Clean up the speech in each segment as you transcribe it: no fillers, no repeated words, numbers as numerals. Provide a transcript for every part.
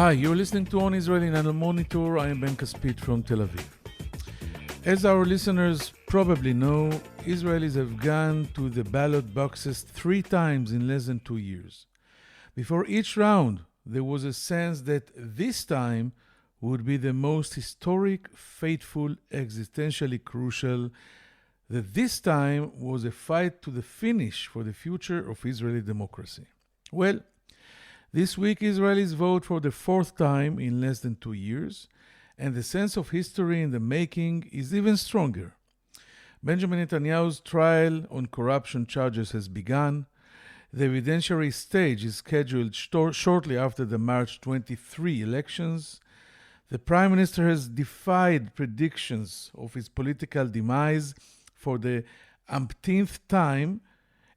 Hi, you're listening to On Israel in Anal Monitor. I am Ben Caspit from Tel Aviv. As our listeners probably know, Israelis have gone to the ballot boxes 3 times in less than 2 years. Before each round, there was a sense that this time would be the most historic, fateful, existentially crucial, that this time was a fight to the finish for the future of Israeli democracy. Well, this week Israelis vote for the 4th time in less than 2 years, and the sense of history in the making is even stronger. Benjamin Netanyahu's trial on corruption charges has begun. The evidentiary stage is scheduled shortly after the March 23 elections. The Prime Minister has defied predictions of his political demise for the umpteenth time,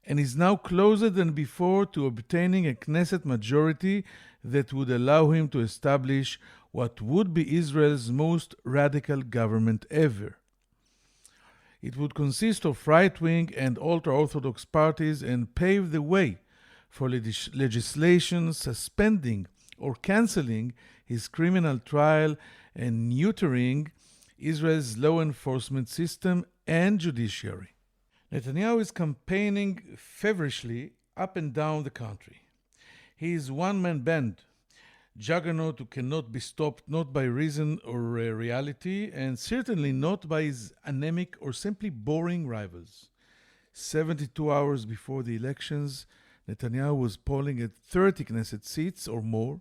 and is now closer than before to obtaining a Knesset majority that would allow him to establish what would be Israel's most radical government ever. It would consist of right-wing and ultra-Orthodox parties and pave the way for legislation suspending or cancelling his criminal trial and neutering Israel's law enforcement system and judiciary. Netanyahu is campaigning feverishly up and down the country. He is one-man band, juggernaut who cannot be stopped not by reason or reality, and certainly not by his anemic or simply boring rivals. 72 hours before the elections, Netanyahu was polling at 30 Knesset seats or more,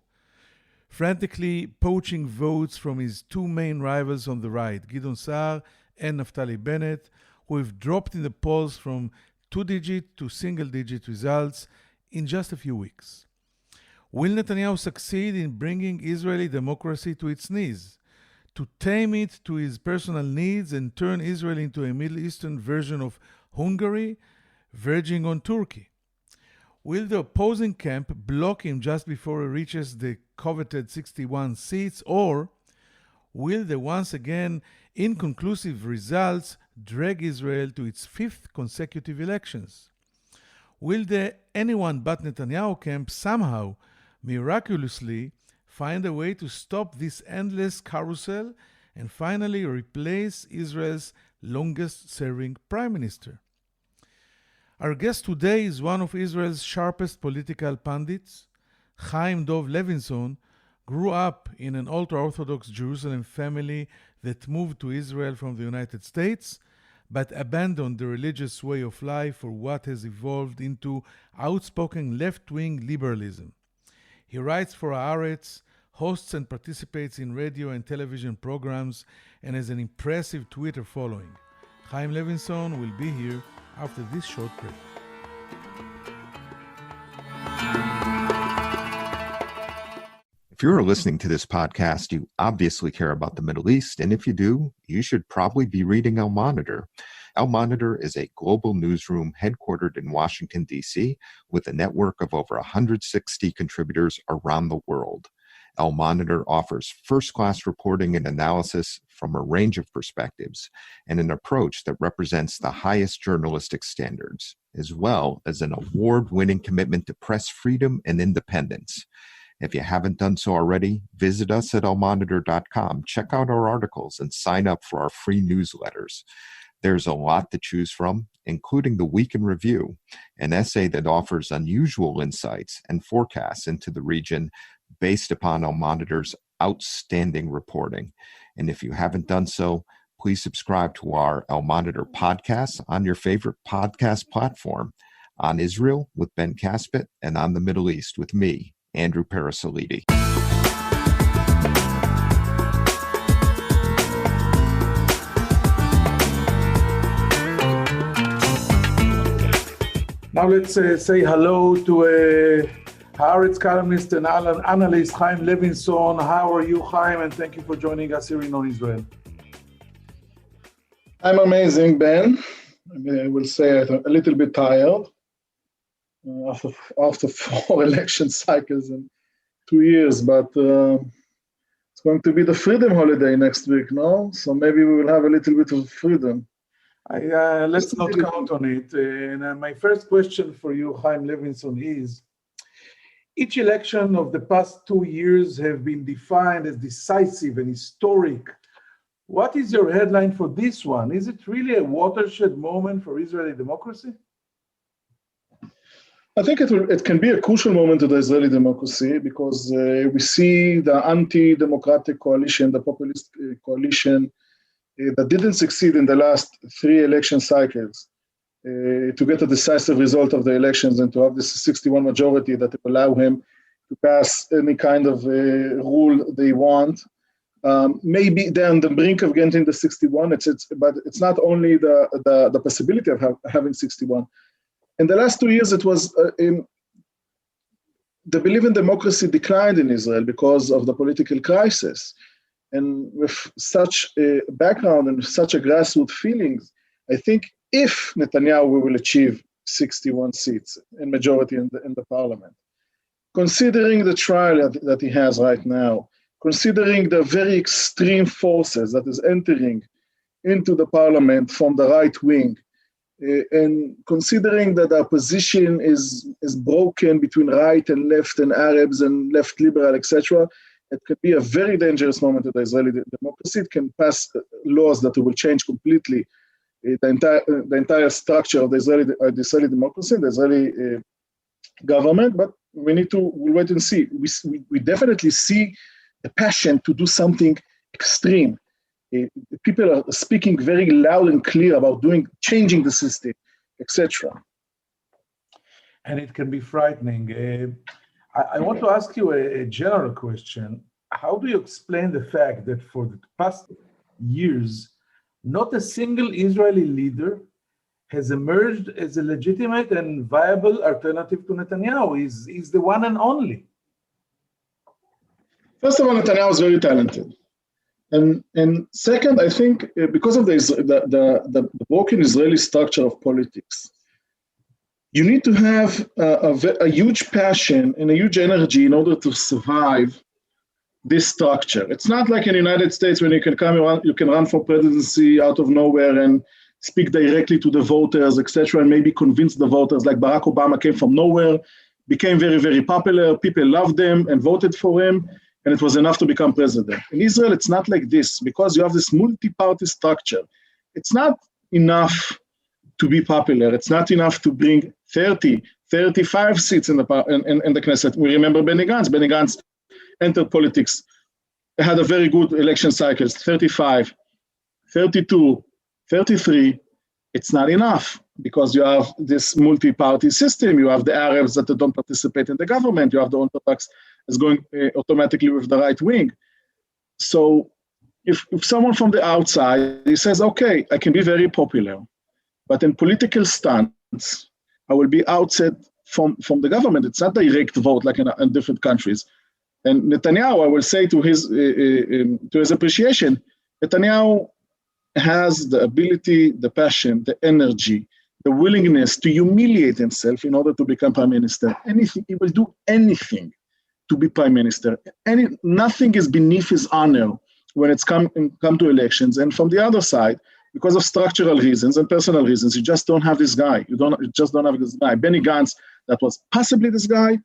frantically poaching votes from his 2 main rivals on the right, Gideon Sa'ar and Naftali Bennett, who have dropped in the polls from 2-digit to single-digit results in just a few weeks. Will Netanyahu succeed in bringing Israeli democracy to its knees, to tame it to his personal needs and turn Israel into a Middle Eastern version of Hungary, verging on Turkey? Will the opposing camp block him just before he reaches the coveted 61 seats, or will the once again inconclusive results drag Israel to its 5th consecutive elections? Will the anyone but Netanyahu camp somehow, miraculously, find a way to stop this endless carousel and finally replace Israel's longest-serving prime minister? Our guest today is one of Israel's sharpest political pundits. Chaim Levinson grew up in an ultra-Orthodox Jerusalem family that moved to Israel from the United States, but abandoned the religious way of life for what has evolved into outspoken left-wing liberalism. He writes for Haaretz, hosts and participates in radio and television programs, and has an impressive Twitter following. Chaim Levinson will be here after this short break. If you're listening to this podcast, you obviously care about the Middle East, and if you do, you should probably be reading Al Monitor. Al Monitor is a global newsroom headquartered in Washington, D.C., with a network of over 160 contributors around the world. Al Monitor offers first-class reporting and analysis from a range of perspectives, and an approach that represents the highest journalistic standards, as well as an award-winning commitment to press freedom and independence. If you haven't done so already, visit us at almonitor.com, check out our articles, and sign up for our free newsletters. There's a lot to choose from, including the Week in Review, an essay that offers unusual insights and forecasts into the region based upon Al Monitor's outstanding reporting. And if you haven't done so, please subscribe to our Al Monitor podcast on your favorite podcast platform, On Israel with Ben Caspit, and On the Middle East with me, Andrew Parasolidi. Now let's say hello to Haaretz columnist and analyst Chaim Levinson. How are you, Chaim? And thank you for joining us here in On Israel. I'm amazing, Ben. I will say a little bit tired after 4 election cycles in 2 years, but it's going to be the freedom holiday next week, no? So maybe we will have a little bit of freedom. Let's not count on it. And my first question for you, Chaim Levinson, is Each election of the past 2 years have been defined as decisive and historic. What is your headline for this one? Is it really a watershed moment for Israeli democracy? I think it can be a crucial moment to the Israeli democracy because we see the anti-democratic coalition, the populist coalition that didn't succeed in the last 3 election cycles to get a decisive result of the elections and to have this 61 majority that will allow him to pass any kind of rule they want. Maybe they're on the brink of getting the 61, but it's not only the possibility of having 61. In the last 2 years, it was the belief in democracy declined in Israel because of the political crisis. And with such a background and such a grassroots feelings, I think if Netanyahu will achieve 61 seats in majority in the parliament, considering the trial that he has right now, considering the very extreme forces that is entering into the parliament from the right wing, and considering that the opposition is broken between right and left and Arabs and left liberal, etc., it could be a very dangerous moment in the Israeli democracy. It can pass laws that will change completely the entire structure of the Israeli democracy, the Israeli government. But we'll wait and see. We definitely see a passion to do something extreme. People are speaking very loud and clear about changing the system, etc. And it can be frightening. I want to ask you a general question. How do you explain the fact that for the past years, not a single Israeli leader has emerged as a legitimate and viable alternative to Netanyahu? He's the one and only. First of all, Netanyahu is very talented. And second, I think because of the broken Israeli structure of politics, you need to have a huge passion and a huge energy in order to survive this structure. It's not like in the United States when you can run for presidency out of nowhere and speak directly to the voters, etc., and maybe convince the voters. Like Barack Obama came from nowhere, became very, very popular. People loved him and voted for him. And it was enough to become president. In Israel, it's not like this because you have this multi-party structure. It's not enough to be popular. It's not enough to bring 30, 35 seats in the Knesset. We remember Benny Gantz. Benny Gantz entered politics, had a very good election cycles, 35, 32, 33. It's not enough because you have this multi-party system. You have the Arabs that don't participate in the government. You have the Orthodox is going automatically with the right wing. So if someone from the outside, he says, okay, I can be very popular, but in political stance, I will be outside from the government. It's not direct vote like in different countries. And Netanyahu, I will say to his appreciation, Netanyahu has the ability, the passion, the energy, the willingness to humiliate himself in order to become prime minister. Anything, he will do anything to be prime minister. Nothing is beneath his honor when it's come to elections. And from the other side, because of structural reasons and personal reasons, you just don't have this guy. You just don't have this guy. Benny Gantz, that was possibly this guy.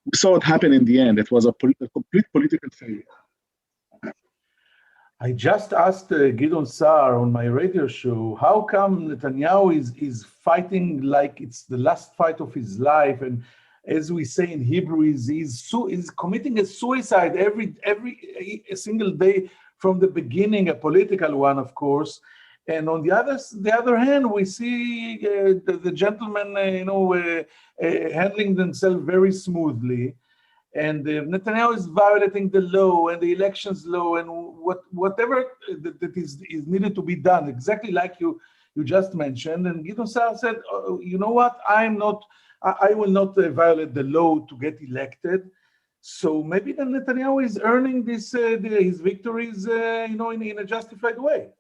We saw it happen in the end. It was a complete political failure. I just asked Gideon Saar on my radio show, how come Netanyahu is fighting like it's the last fight of his life? And as we say in Hebrew, he's committing a suicide every single day from the beginning, a political one, of course. And on the other hand, we see the gentlemen, handling themselves very smoothly. And Netanyahu is violating the law and the elections law and whatever that is needed to be done, exactly like you just mentioned. And Gideon Saar said, oh, you know what, I will not violate the law to get elected. So maybe then Netanyahu is earning his victories, in a justified way.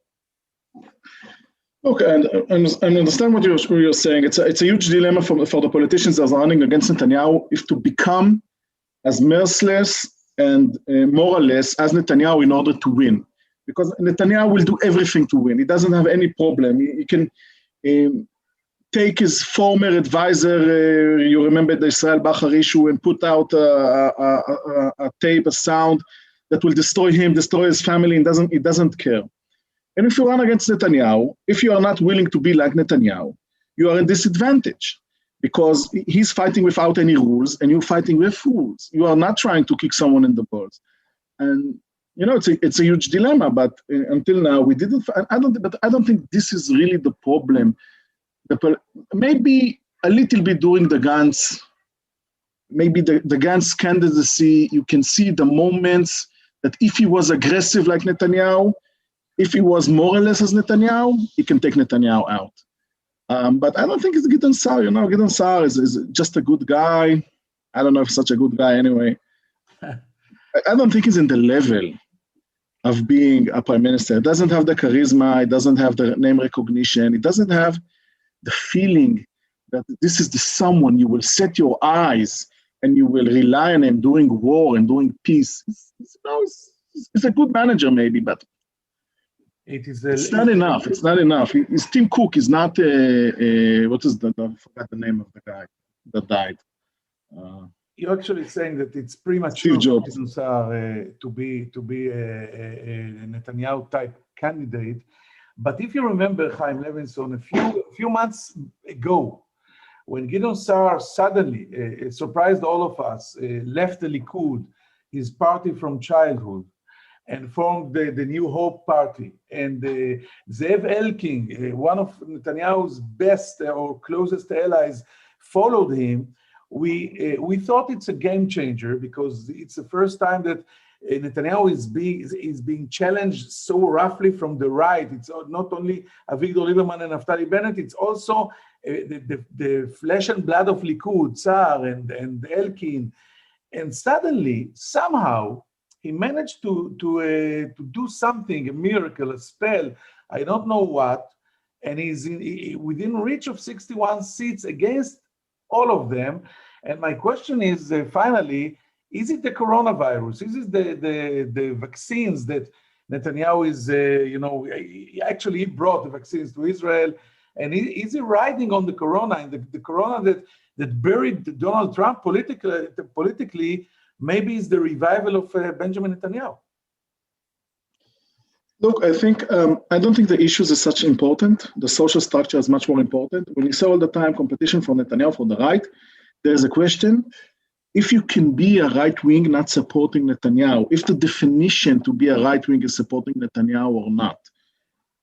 Okay, and I understand what you're saying. It's a huge dilemma for the politicians that are running against Netanyahu, if to become as merciless and moralless as Netanyahu in order to win. Because Netanyahu will do everything to win. He doesn't have any problem. He can take his former advisor, you remember the Israel Bachar issue, and put out a tape, a sound that will destroy him, destroy his family, and he doesn't care. And if you run against Netanyahu, if you are not willing to be like Netanyahu, you are at disadvantage because he's fighting without any rules and you're fighting with rules. You are not trying to kick someone in the balls. And it's a huge dilemma, but until now we didn't. I don't think this is really the problem. Maybe a little bit during the Gantz, maybe the Gantz candidacy, you can see the moments that if he was aggressive like Netanyahu, if he was more or less as Netanyahu, he can take Netanyahu out. But I don't think it's Gideon Sa'ar. Gideon Sa'ar is just a good guy. I don't know if he's such a good guy anyway. I don't think he's in the level of being a prime minister. It doesn't have the charisma. It doesn't have the name recognition. It doesn't have the feeling that this is the someone you will set your eyes and you will rely on him during war and during peace. He's a good manager maybe, but it's not enough. It's not enough. His Tim Cook is not what is I forgot the name of the guy that died. You're actually saying that it's premature to be a Netanyahu type candidate. But if you remember, Chaim Levinson, a few months ago, when Gideon Sa'ar suddenly surprised all of us, left the Likud, his party from childhood, and formed the New Hope Party, and Zev Elkin, one of Netanyahu's best or closest allies, followed him. We thought it's a game changer because it's the first time that Netanyahu is being challenged so roughly from the right. It's not only Avigdor Lieberman and Naftali Bennett, it's also the flesh and blood of Likud, Sa'ar and Elkin. And suddenly, somehow, he managed to do something, a miracle, a spell, I don't know what, and he's within reach of 61 seats against all of them. And my question is, finally, is it the coronavirus? Is it the vaccines that Netanyahu is, actually he brought the vaccines to Israel, and is he riding on the corona, and the corona that buried Donald Trump politically, maybe is the revival of Benjamin Netanyahu? Look, I don't think the issues are such important. The social structure is much more important. When you say all the time competition for Netanyahu for the right, there's a question. If you can be a right wing not supporting Netanyahu, if the definition to be a right wing is supporting Netanyahu or not,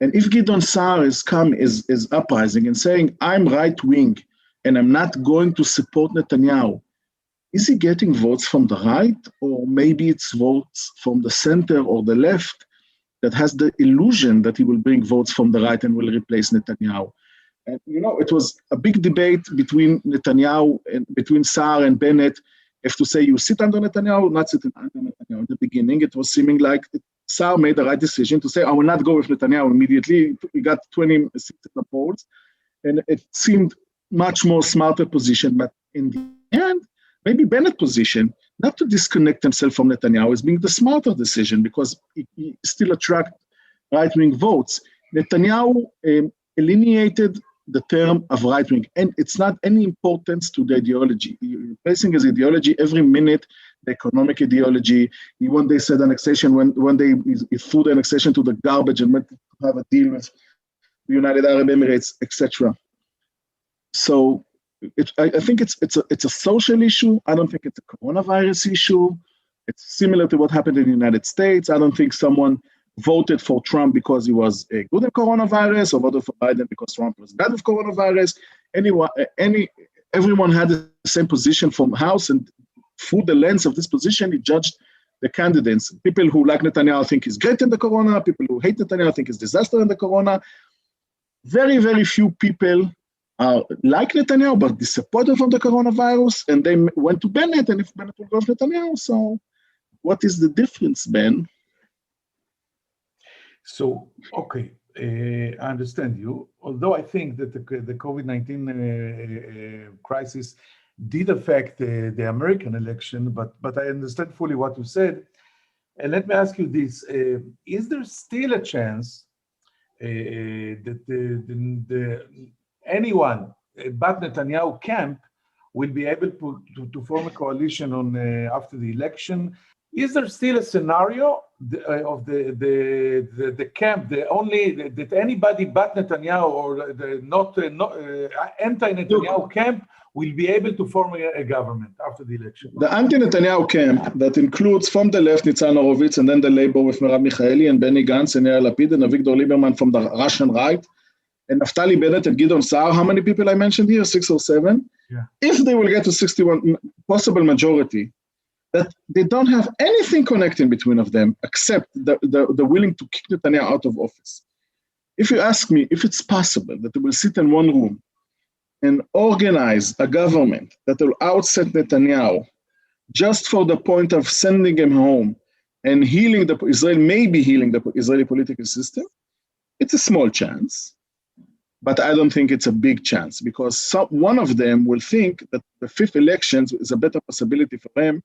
and if Gideon Sa'ar is uprising and saying, I'm right wing and I'm not going to support Netanyahu, is he getting votes from the right, or maybe it's votes from the center or the left that has the illusion that he will bring votes from the right and will replace Netanyahu? And it was a big debate between Netanyahu and between Sa'ar and Bennett, if to say you sit under Netanyahu or not sit under Netanyahu. In the beginning, it was seeming like Sa'ar made the right decision to say, I will not go with Netanyahu immediately. He got 20 seats in the polls, and it seemed much more smarter position. But in the end, maybe Bennett's position, not to disconnect himself from Netanyahu, is being the smarter decision because he still attracts right-wing votes. Netanyahu eliminated the term of right-wing, and it's not any importance to the ideology. He's replacing his ideology every minute, the economic ideology. He one day said annexation, one day he threw the annexation to the garbage and went to have a deal with the United Arab Emirates, etc. So I think it's a social issue. I don't think it's a coronavirus issue. It's similar to what happened in the United States. I don't think someone voted for Trump because he was good at coronavirus, or voted for Biden because Trump was bad with coronavirus. Everyone had the same position from House, and through the lens of this position, he judged the candidates. People who like Netanyahu think he's great in the corona. People who hate Netanyahu think he's disaster in the corona. Very, very few people are like Netanyahu, but disappointed from the coronavirus, and they went to Bennett, and if Bennett will go with Netanyahu, so what is the difference, Ben? So, okay, I understand you. Although I think that the COVID-19 crisis did affect the American election, but I understand fully what you said. And let me ask you this: is there still a chance that anyone but Netanyahu camp will be able to form a coalition on after the election. Is there still a scenario of the camp, that anybody but Netanyahu or the not anti-Netanyahu camp will be able to form a government after the election? The anti-Netanyahu camp that includes from the left Nitzan Horowitz and then the Labor with Merav Michaeli and Benny Gantz and Yair Lapid and Avigdor Lieberman from the Russian right and Naftali Bennett and Gideon Sa'ar. How many people I mentioned here? 6 or 7? Yeah. If they will get to 61 possible majority, that they don't have anything connecting between of them except the willing to kick Netanyahu out of office. If you ask me if it's possible that they will sit in one room and organize a government that will outset Netanyahu just for the point of sending him home and maybe healing the Israeli political system, it's a small chance. But I don't think it's a big chance because one of them will think that the 5th elections is a better possibility for him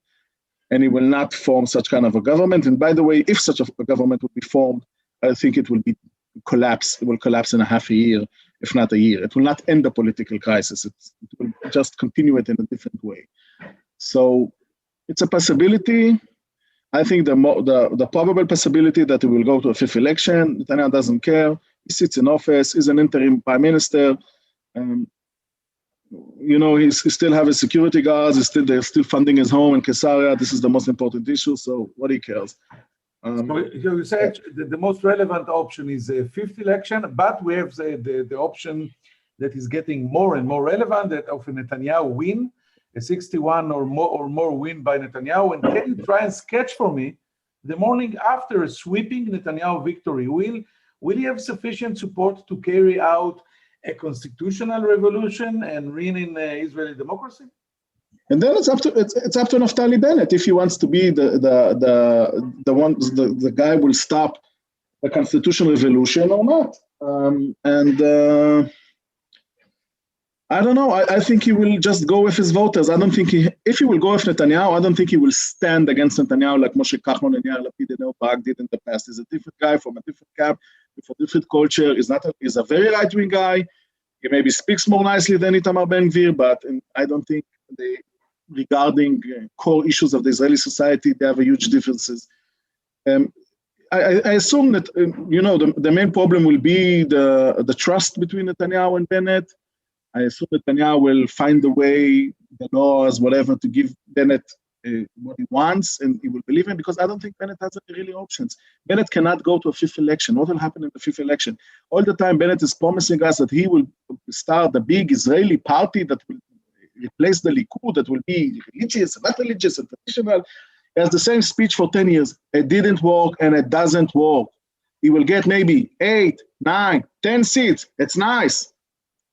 and he will not form such kind of a government. And by the way, if such a government would be formed, I think it will collapse. It will collapse in a half a year, if not a year. It will not end the political crisis. It will just continue it in a different way. So it's a possibility. I think the probable possibility that it will go to a 5th election. Netanyahu doesn't care. He sits in office. He's an interim prime minister. He still have his security guards. They're still funding his home in Caesarea. This is the most important issue. So what he cares. So you said the most relevant option is a 5th election, but we have the option that is getting more and more relevant, that of a Netanyahu win, a 61 or more win by Netanyahu. And can you try and sketch for me the morning after a sweeping Netanyahu victory? Will he have sufficient support to carry out a constitutional revolution and reign in Israeli democracy? And then it's up to Naftali Bennett if he wants to be the guy who will stop the constitutional revolution or not. I don't know. I think he will just go with his voters. I don't think if he will go with Netanyahu, I don't think he will stand against Netanyahu like Moshe Kachman and Yair Lapid and Ehud Barak did in the past. He's a different guy from a different camp, with a different culture. He's a very right-wing guy. He maybe speaks more nicely than Itamar Ben-Gvir, but I don't think regarding core issues of the Israeli society, they have huge differences. I assume that the main problem will be the trust between Netanyahu and Bennett. I assume Netanyahu will find the way, the laws, whatever, to give Bennett what he wants, and he will believe him, because I don't think Bennett has any really options. Bennett cannot go to a 5th election. What will happen in the 5th election? All the time, Bennett is promising us that he will start a big Israeli party that will replace the Likud, that will be religious, not religious, and traditional. He has the same speech for 10 years. It didn't work, and it doesn't work. He will get maybe 8, 9, 10 seats. It's nice,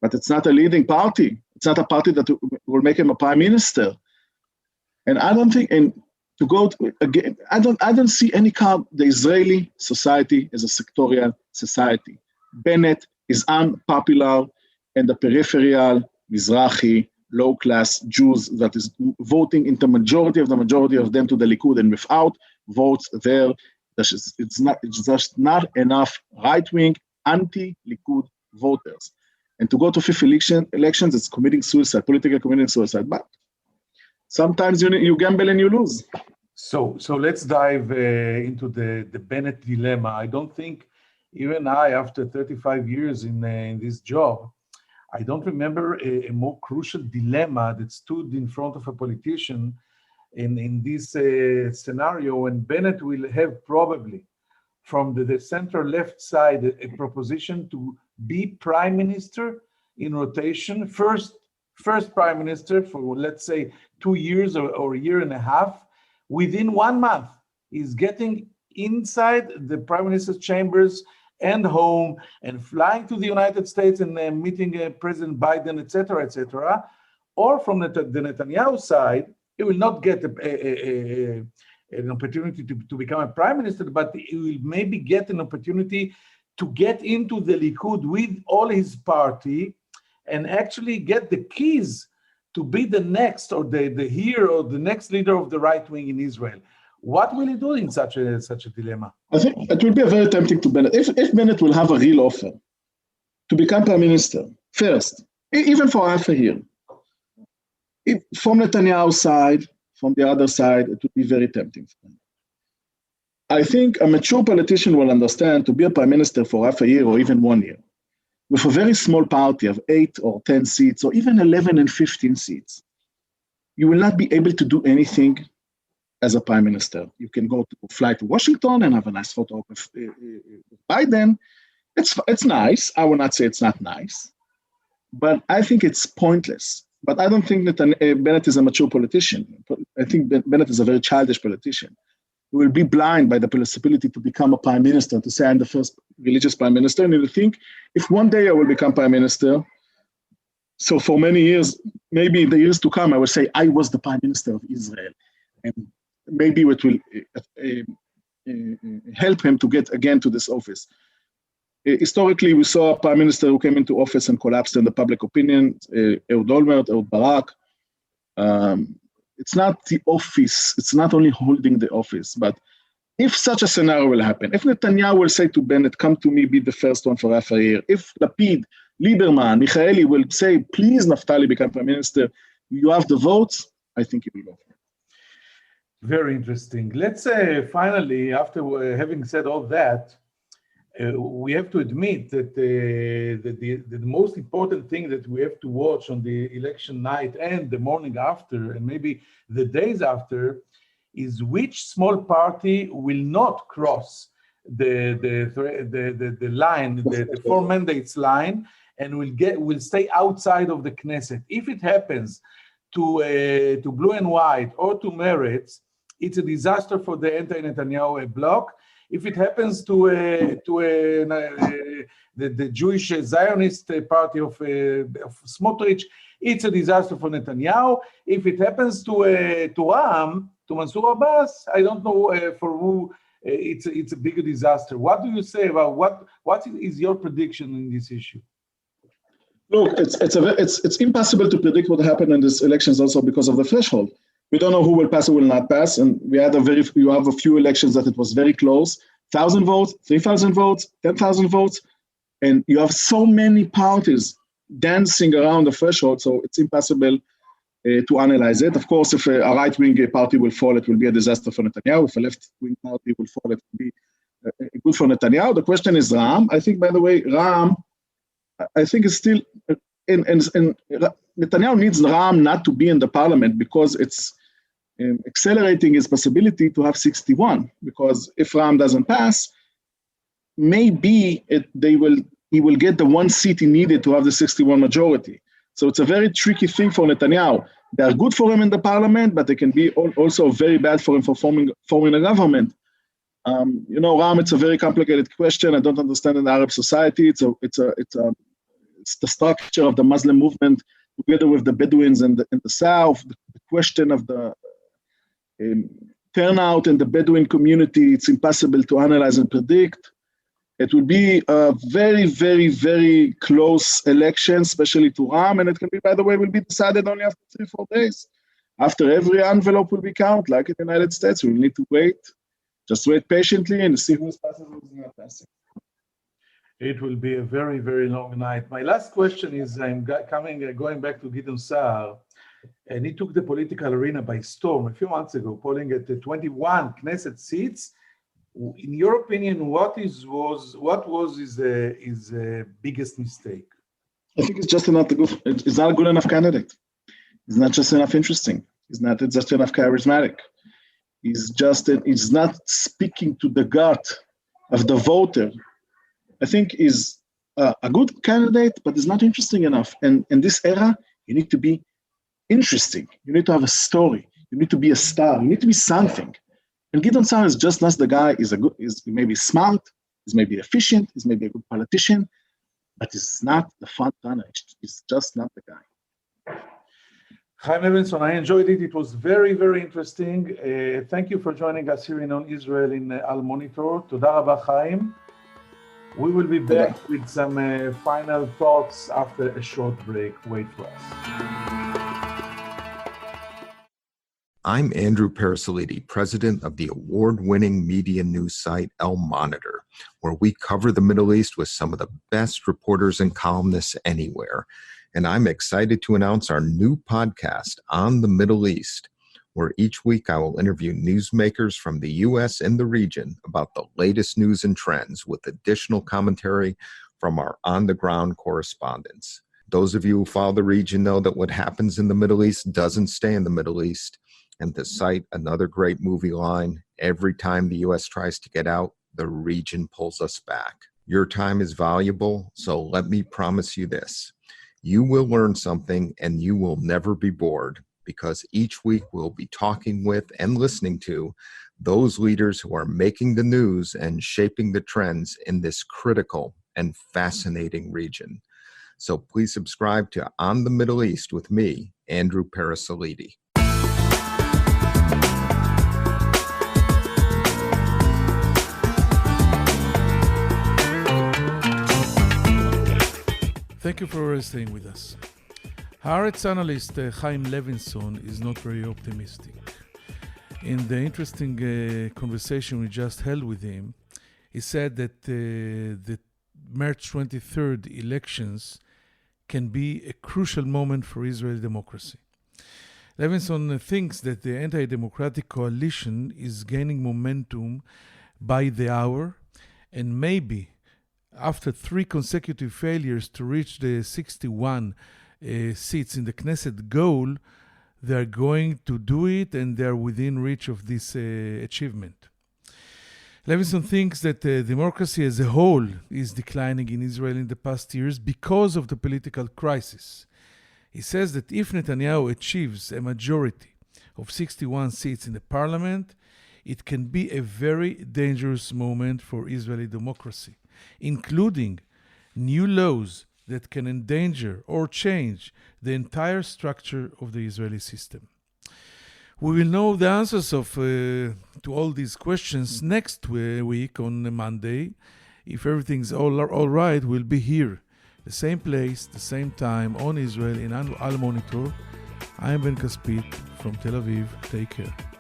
but it's not a leading party. It's not a party that will make him a prime minister. And I don't think, and to go to, again, I don't see any card. The Israeli society is a sectorial society. Bennett is unpopular, and the peripheral, Mizrahi, low-class Jews that is voting into majority of them to the Likud, and without votes there, it's just not enough right-wing, anti-Likud voters. And to go to 5th elections, it's committing suicide, politically committing suicide. But sometimes you gamble and you lose. So let's dive into the Bennett dilemma. I don't think even I, after 35 years in this job, I don't remember a more crucial dilemma that stood in front of a politician in this scenario. And Bennett will have probably from the center-left side a proposition to be prime minister in rotation, first prime minister for, let's say, 2 years or a year and a half. Within 1 month, he's getting inside the prime minister's chambers and home and flying to the United States and meeting President Biden, etc. Or from the Netanyahu side, he will not get an opportunity to become a prime minister, but he will maybe get an opportunity to get into the Likud with all his party and actually get the keys to be the next or the hero or the next leader of the right wing in Israel. What will he do in such a dilemma? I think it will be very tempting to Bennett. If Bennett will have a real offer to become prime minister first, even for half a year. From Netanyahu's side, from the other side, it would be very tempting for them. I think a mature politician will understand to be a prime minister for half a year or even 1 year, with a very small party of 8 or 10 seats, or even 11 and 15 seats, you will not be able to do anything as a prime minister. You can fly to Washington and have a nice photo with Biden. It's nice. I will not say it's not nice, but I think it's pointless. But I don't think that Bennett is a mature politician. I think Bennett is a very childish politician who will be blind by the possibility to become a prime minister, to say I'm the first religious prime minister, and he'll think, if one day I will become prime minister, so for many years, maybe in the years to come, I will say I was the prime minister of Israel. And maybe it will help him to get again to this office. Historically, we saw a prime minister who came into office and collapsed in the public opinion, Ehud Olmert, Ehud Barak. It's not the office, it's not only holding the office, but if such a scenario will happen, if Netanyahu will say to Bennett, come to me, be the first one for half a year, if Lapid, Lieberman, Michaeli will say, please, Naftali, become prime minister, you have the votes, I think he will go for it. Very interesting. Let's say, finally, after having said all that, we have to admit that the most important thing that we have to watch on the election night and the morning after, and maybe the days after, is which small party will not cross the line, the 4 mandates line, and will stay outside of the Knesset. If it happens to Blue and White or to Meretz, it's a disaster for the anti-Netanyahu bloc. If it happens to the Jewish Zionist party of Smotrich, it's a disaster for Netanyahu. If it happens to Ram, to Mansour Abbas, I don't know for who it's a bigger disaster. What do you say about what is your prediction in this issue? Look, it's impossible to predict what happened in these elections also because of the threshold. We don't know who will pass, who will not pass, and you have a few elections that it was very close, 1,000 votes, 3,000 votes, 10,000 votes, and you have so many parties dancing around the threshold, so it's impossible to analyze it. Of course, if a right-wing party will fall, it will be a disaster for Netanyahu. If a left-wing party will fall, it will be good for Netanyahu. The question is Ram. I think, by the way, Ram, I think is still, Netanyahu needs Ram not to be in the parliament because it's accelerating his possibility to have 61, because if Ram doesn't pass, maybe he will get the one seat he needed to have the 61 majority. So it's a very tricky thing for Netanyahu. They are good for him in the parliament, but they can be also very bad for him for forming a government. Ram, it's a very complicated question. I don't understand in Arab society. It's the structure of the Muslim movement together with the Bedouins in the south, the question of the turnout in the Bedouin community. It's impossible to analyze and predict. It will be a very, very, very close election, especially to Ram, and it can be, by the way, will be decided only after 3-4 days. After every envelope will be counted, like in the United States, we will need to wait. Just wait patiently and see who's passing and who's not passing. It will be a very, very long night. My last question is, going back to Gideon Sa'ar, and he took the political arena by storm a few months ago, polling at 21 Knesset seats. In your opinion, what was his biggest mistake? I think it's just not a good enough candidate. He's not just enough interesting. He's not just enough charismatic. He's not speaking to the gut of the voter. I think he's a good candidate, but he's not interesting enough. And in this era, you need to be interesting. You need to have a story. You need to be a star. You need to be something. And Gideon Sa'ar is just not the guy. He's maybe smart. He's maybe efficient. He's maybe a good politician, but he's not the front runner. He's just not the guy. Chaim Levinson, I enjoyed it. It was very, very interesting. Thank you for joining us here in On Israel in Al Monitor. Toda Rabba, Chaim. We will be back with some final thoughts after a short break. Wait for us. I'm Andrew Parasolidi, president of the award-winning media news site El Monitor, where we cover the Middle East with some of the best reporters and columnists anywhere. and I'm excited to announce our new podcast on the Middle East, where each week I will interview newsmakers from the U.S. and the region about the latest news and trends with additional commentary from our on-the-ground correspondents. Those of you who follow the region know that what happens in the Middle East doesn't stay in the Middle East. And to cite another great movie line, every time the U.S. tries to get out, the region pulls us back. Your time is valuable, so let me promise you this. You will learn something and you will never be bored, because each week we'll be talking with and listening to those leaders who are making the news and shaping the trends in this critical and fascinating region. So please subscribe to On the Middle East with me, Andrew Parasalidi. Thank you for staying with us. Haaretz analyst Chaim Levinson is not very optimistic. In the interesting conversation we just held with him, he said that the March 23rd elections can be a crucial moment for Israeli democracy. Levinson thinks that the anti-democratic coalition is gaining momentum by the hour, and maybe after 3 consecutive failures to reach the 61 seats in the Knesset goal, they are going to do it, and they are within reach of this achievement. Levinson thinks that democracy as a whole is declining in Israel in the past years because of the political crisis. He says that if Netanyahu achieves a majority of 61 seats in the parliament, it can be a very dangerous moment for Israeli democracy, including new laws that can endanger or change the entire structure of the Israeli system. We will know the answers to all these questions next week on Monday. If everything's all right, we'll be here, the same place, the same time, on Israel in Al Monitor. I'm Ben Caspit from Tel Aviv. Take care.